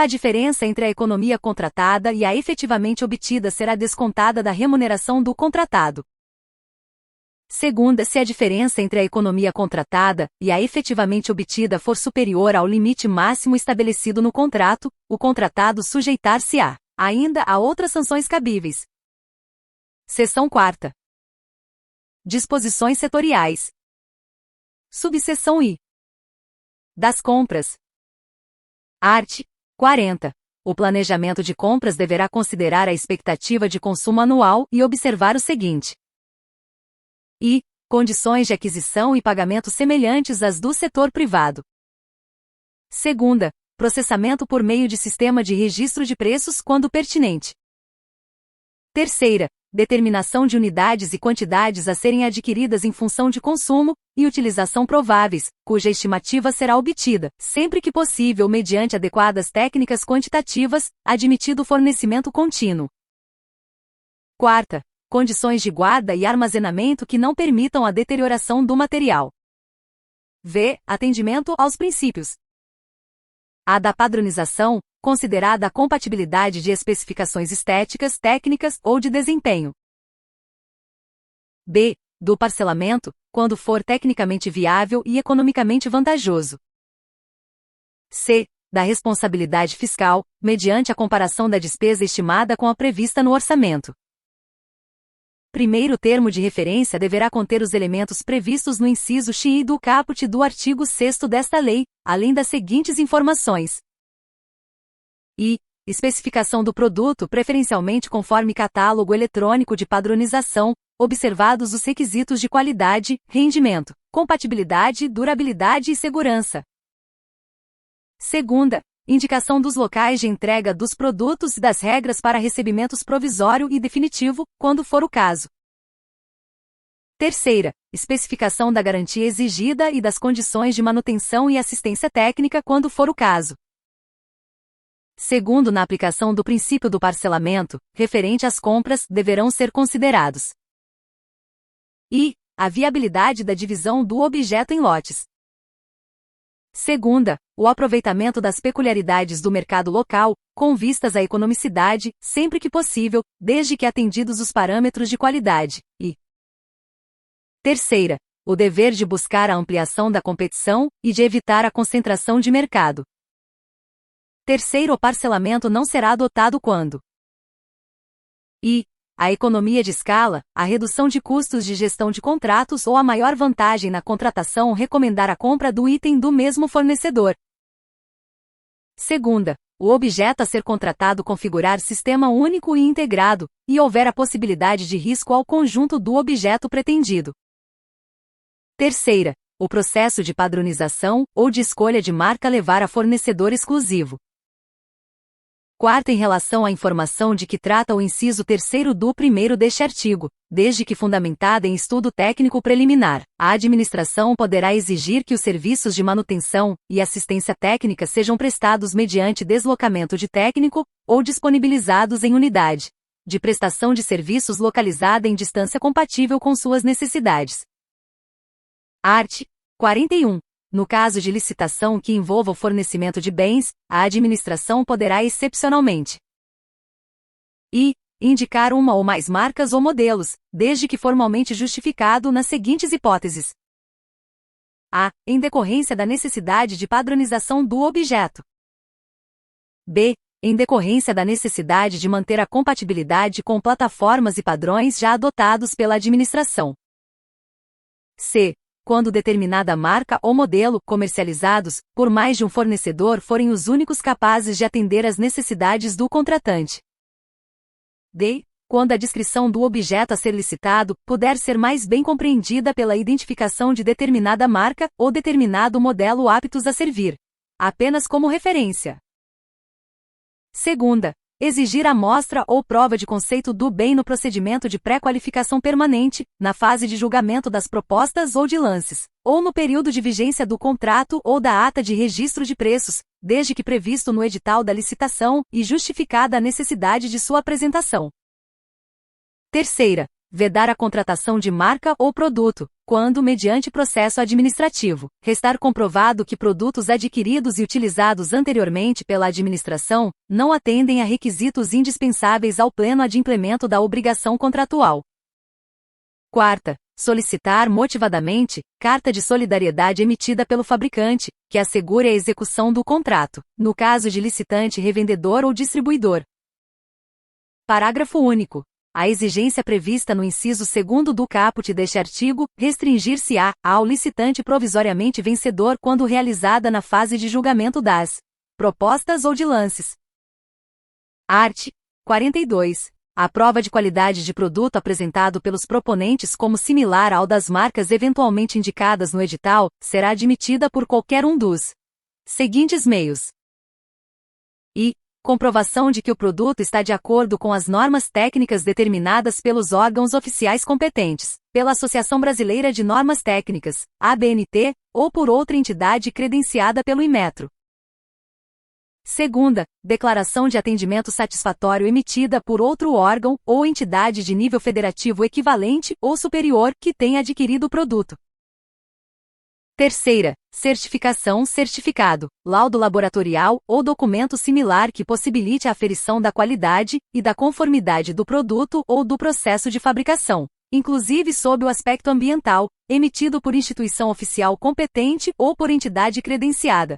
A diferença entre a economia contratada e a efetivamente obtida será descontada da remuneração do contratado. Segunda, se a diferença entre a economia contratada e a efetivamente obtida for superior ao limite máximo estabelecido no contrato, o contratado sujeitar-se-á ainda a outras sanções cabíveis. Seção 4ª. Disposições setoriais. Subseção I. Das compras. Art. 40. O planejamento de compras deverá considerar a expectativa de consumo anual e observar o seguinte: I. Condições de aquisição e pagamento semelhantes às do setor privado. Segunda. Processamento por meio de sistema de registro de preços quando pertinente. Terceira. Determinação de unidades e quantidades a serem adquiridas em função de consumo e utilização prováveis, cuja estimativa será obtida, sempre que possível mediante adequadas técnicas quantitativas, admitido o fornecimento contínuo. Quarta. Condições de guarda e armazenamento que não permitam a deterioração do material. V. Atendimento aos princípios. A da padronização, considerada a compatibilidade de especificações estéticas, técnicas ou de desempenho. B. Do parcelamento, quando for tecnicamente viável e economicamente vantajoso. C. Da responsabilidade fiscal, mediante a comparação da despesa estimada com a prevista no orçamento. Primeiro termo de referência deverá conter os elementos previstos no inciso X do caput do artigo 6º desta lei, além das seguintes informações. I. Especificação do produto preferencialmente conforme catálogo eletrônico de padronização, observados os requisitos de qualidade, rendimento, compatibilidade, durabilidade e segurança. Segunda. Indicação dos locais de entrega dos produtos e das regras para recebimentos provisório e definitivo, quando for o caso. Terceira. Especificação da garantia exigida e das condições de manutenção e assistência técnica, quando for o caso. Segundo, na aplicação do princípio do parcelamento, referente às compras, deverão ser considerados: I. A viabilidade da divisão do objeto em lotes. Segunda, o aproveitamento das peculiaridades do mercado local, com vistas à economicidade, sempre que possível, desde que atendidos os parâmetros de qualidade. E terceira, o dever de buscar a ampliação da competição e de evitar a concentração de mercado. Terceiro, o parcelamento não será adotado quando I. A economia de escala, a redução de custos de gestão de contratos ou a maior vantagem na contratação recomendar a compra do item do mesmo fornecedor. Segunda, o objeto a ser contratado configurar sistema único e integrado, e houver a possibilidade de risco ao conjunto do objeto pretendido. Terceira, o processo de padronização ou de escolha de marca levar a fornecedor exclusivo. Quarta, em relação à informação de que trata o inciso 3º do 1º deste artigo, desde que fundamentada em estudo técnico preliminar, a administração poderá exigir que os serviços de manutenção e assistência técnica sejam prestados mediante deslocamento de técnico, ou disponibilizados em unidade de prestação de serviços localizada em distância compatível com suas necessidades. Art. 41. No caso de licitação que envolva o fornecimento de bens, a administração poderá excepcionalmente I. Indicar uma ou mais marcas ou modelos, desde que formalmente justificado nas seguintes hipóteses: A. Em decorrência da necessidade de padronização do objeto. B. Em decorrência da necessidade de manter a compatibilidade com plataformas e padrões já adotados pela administração. C. Quando determinada marca ou modelo, comercializados por mais de um fornecedor, forem os únicos capazes de atender às necessidades do contratante. D. Quando a descrição do objeto a ser licitado puder ser mais bem compreendida pela identificação de determinada marca ou determinado modelo aptos a servir apenas como referência. Segunda, exigir amostra ou prova de conceito do bem no procedimento de pré-qualificação permanente, na fase de julgamento das propostas ou de lances, ou no período de vigência do contrato ou da ata de registro de preços, desde que previsto no edital da licitação e justificada a necessidade de sua apresentação. Terceira, vedar a contratação de marca ou produto, quando mediante processo administrativo restar comprovado que produtos adquiridos e utilizados anteriormente pela administração não atendem a requisitos indispensáveis ao pleno adimplemento da obrigação contratual. Quarta, solicitar motivadamente carta de solidariedade emitida pelo fabricante, que assegure a execução do contrato, no caso de licitante revendedor ou distribuidor. Parágrafo único. A exigência prevista no inciso 2º do caput deste artigo restringir-se-á ao licitante provisoriamente vencedor quando realizada na fase de julgamento das propostas ou de lances. Art. 42. A prova de qualidade de produto apresentado pelos proponentes como similar ao das marcas eventualmente indicadas no edital será admitida por qualquer um dos seguintes meios: e comprovação de que o produto está de acordo com as normas técnicas determinadas pelos órgãos oficiais competentes, pela Associação Brasileira de Normas Técnicas, ABNT, ou por outra entidade credenciada pelo Inmetro. Segunda, declaração de atendimento satisfatório emitida por outro órgão ou entidade de nível federativo equivalente ou superior que tenha adquirido o produto. Terceira, certificação, certificado, laudo laboratorial ou documento similar que possibilite a aferição da qualidade e da conformidade do produto ou do processo de fabricação, inclusive sob o aspecto ambiental, emitido por instituição oficial competente ou por entidade credenciada.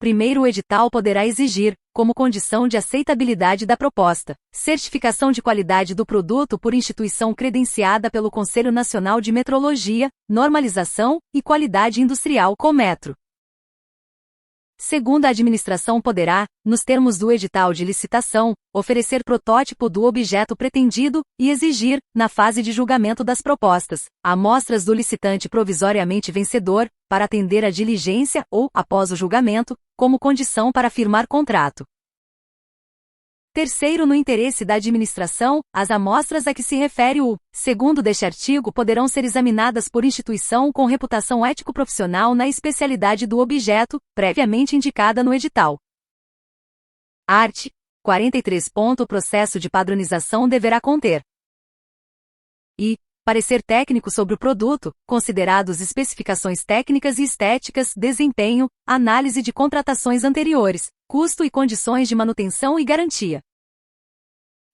Primeiro, o edital poderá exigir, como condição de aceitabilidade da proposta, certificação de qualidade do produto por instituição credenciada pelo Conselho Nacional de Metrologia, Normalização e Qualidade Industrial, CONMETRO. Segundo, a administração poderá, nos termos do edital de licitação, oferecer protótipo do objeto pretendido e exigir, na fase de julgamento das propostas, amostras do licitante provisoriamente vencedor, para atender à diligência ou, após o julgamento, como condição para firmar contrato. Terceiro, no interesse da administração, as amostras a que se refere o segundo deste artigo poderão ser examinadas por instituição com reputação ético-profissional na especialidade do objeto, previamente indicada no edital. Art. 43. O processo de padronização deverá conter: e parecer técnico sobre o produto, considerados especificações técnicas e estéticas, desempenho, análise de contratações anteriores, custo e condições de manutenção e garantia.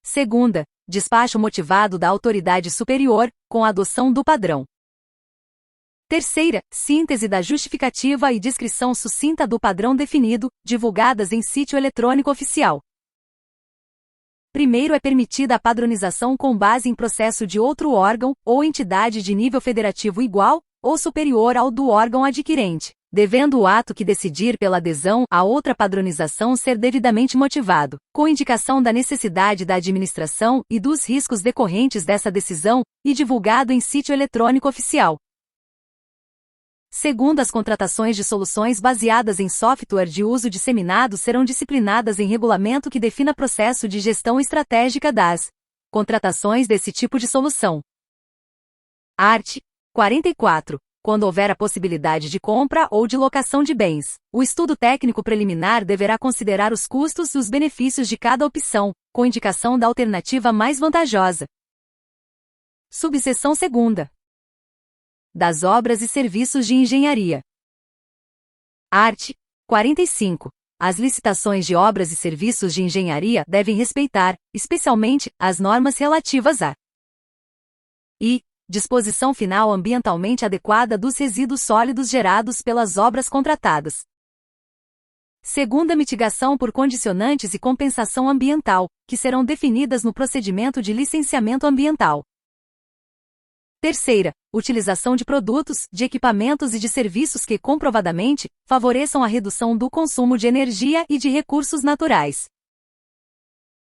Segunda, despacho motivado da autoridade superior, com a adoção do padrão. Terceira, síntese da justificativa e descrição sucinta do padrão definido, divulgadas em sítio eletrônico oficial. Primeiro, é permitida a padronização com base em processo de outro órgão ou entidade de nível federativo igual ou superior ao do órgão adquirente, devendo o ato que decidir pela adesão a outra padronização ser devidamente motivado, com indicação da necessidade da administração e dos riscos decorrentes dessa decisão, e divulgado em sítio eletrônico oficial. Segundo, as contratações de soluções baseadas em software de uso disseminado serão disciplinadas em regulamento que defina processo de gestão estratégica das contratações desse tipo de solução. Art. 44. Quando houver a possibilidade de compra ou de locação de bens, o estudo técnico preliminar deverá considerar os custos e os benefícios de cada opção, com indicação da alternativa mais vantajosa. Subseção 2ª. Das obras e serviços de engenharia. Art. 45. As licitações de obras e serviços de engenharia devem respeitar, especialmente, as normas relativas à e disposição final ambientalmente adequada dos resíduos sólidos gerados pelas obras contratadas. Segunda, mitigação por condicionantes e compensação ambiental, que serão definidas no procedimento de licenciamento ambiental. Terceira, utilização de produtos, de equipamentos e de serviços que comprovadamente favoreçam a redução do consumo de energia e de recursos naturais.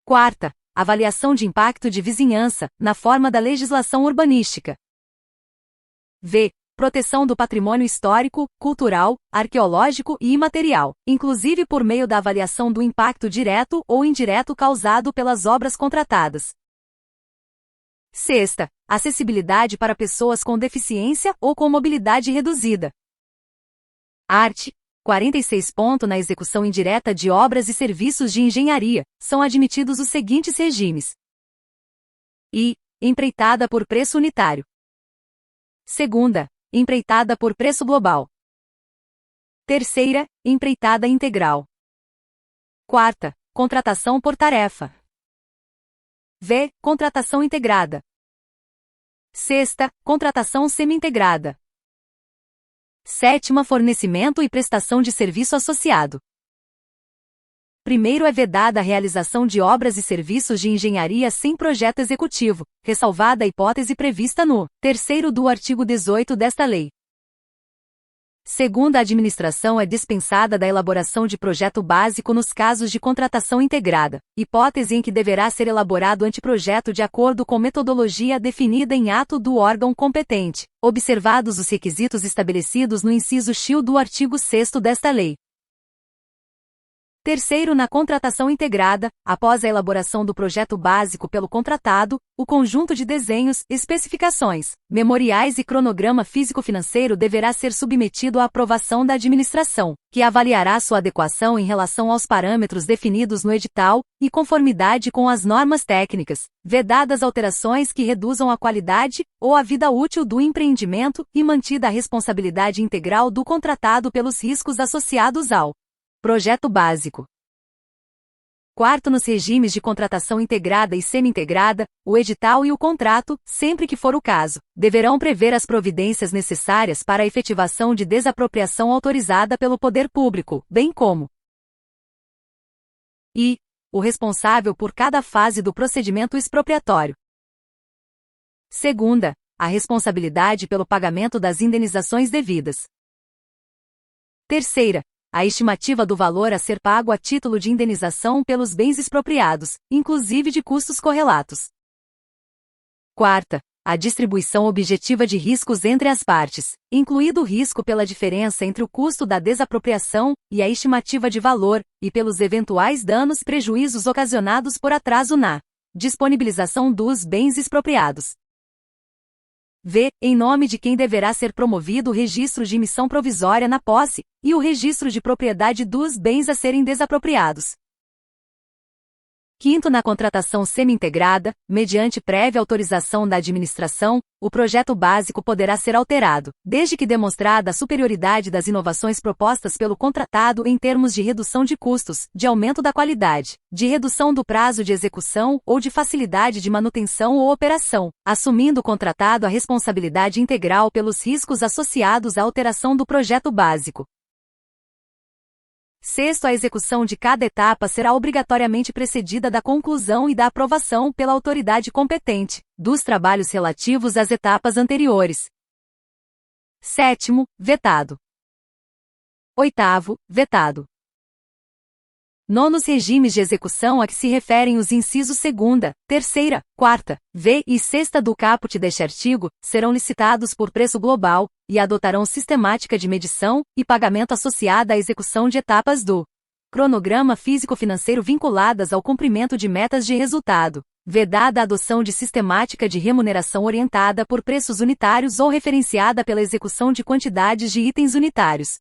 Quarta, avaliação de impacto de vizinhança, na forma da legislação urbanística. V. Proteção do patrimônio histórico, cultural, arqueológico e imaterial, inclusive por meio da avaliação do impacto direto ou indireto causado pelas obras contratadas. Sexta, acessibilidade para pessoas com deficiência ou com mobilidade reduzida. Art. 46. Na execução indireta de obras e serviços de engenharia, são admitidos os seguintes regimes: I. Empreitada por preço unitário. Segunda, empreitada por preço global. Terceira, empreitada integral. Quarta, contratação por tarefa. V. Contratação integrada. Sexta, contratação semi-integrada. Sétima, fornecimento e prestação de serviço associado. Primeiro, é vedada a realização de obras e serviços de engenharia sem projeto executivo, ressalvada a hipótese prevista no terceiro do artigo 18 desta lei. Segunda, a administração é dispensada da elaboração de projeto básico nos casos de contratação integrada, hipótese em que deverá ser elaborado anteprojeto de acordo com metodologia definida em ato do órgão competente, observados os requisitos estabelecidos no inciso X do artigo 6º desta lei. Terceiro, na contratação integrada, após a elaboração do projeto básico pelo contratado, o conjunto de desenhos, especificações, memoriais e cronograma físico-financeiro deverá ser submetido à aprovação da administração, que avaliará sua adequação em relação aos parâmetros definidos no edital, e conformidade com as normas técnicas, vedadas alterações que reduzam a qualidade ou a vida útil do empreendimento e mantida a responsabilidade integral do contratado pelos riscos associados ao projeto básico. Quarto, nos regimes de contratação integrada e semi-integrada, o edital e o contrato, sempre que for o caso, deverão prever as providências necessárias para a efetivação de desapropriação autorizada pelo poder público, bem como I. O responsável por cada fase do procedimento expropriatório. Segunda, a responsabilidade pelo pagamento das indenizações devidas. Terceira, a estimativa do valor a ser pago a título de indenização pelos bens expropriados, inclusive de custos correlatos. Quarta, a distribuição objetiva de riscos entre as partes, incluído o risco pela diferença entre o custo da desapropriação e a estimativa de valor, e pelos eventuais danos e prejuízos ocasionados por atraso na disponibilização dos bens expropriados. V. Em nome de quem deverá ser promovido o registro de emissão provisória na posse, e o registro de propriedade dos bens a serem desapropriados. Quinto, na contratação semi-integrada, mediante prévia autorização da administração, o projeto básico poderá ser alterado, desde que demonstrada a superioridade das inovações propostas pelo contratado em termos de redução de custos, de aumento da qualidade, de redução do prazo de execução ou de facilidade de manutenção ou operação, assumindo o contratado a responsabilidade integral pelos riscos associados à alteração do projeto básico. Sexto, a execução de cada etapa será obrigatoriamente precedida da conclusão e da aprovação pela autoridade competente dos trabalhos relativos às etapas anteriores. Sétimo, vetado. Oitavo, vetado. Nonos, regimes de execução a que se referem os incisos 2ª, 3ª, 4ª, V e 6ª do caput deste artigo, serão licitados por preço global, e adotarão sistemática de medição e pagamento associada à execução de etapas do cronograma físico-financeiro vinculadas ao cumprimento de metas de resultado, vedada a adoção de sistemática de remuneração orientada por preços unitários ou referenciada pela execução de quantidades de itens unitários.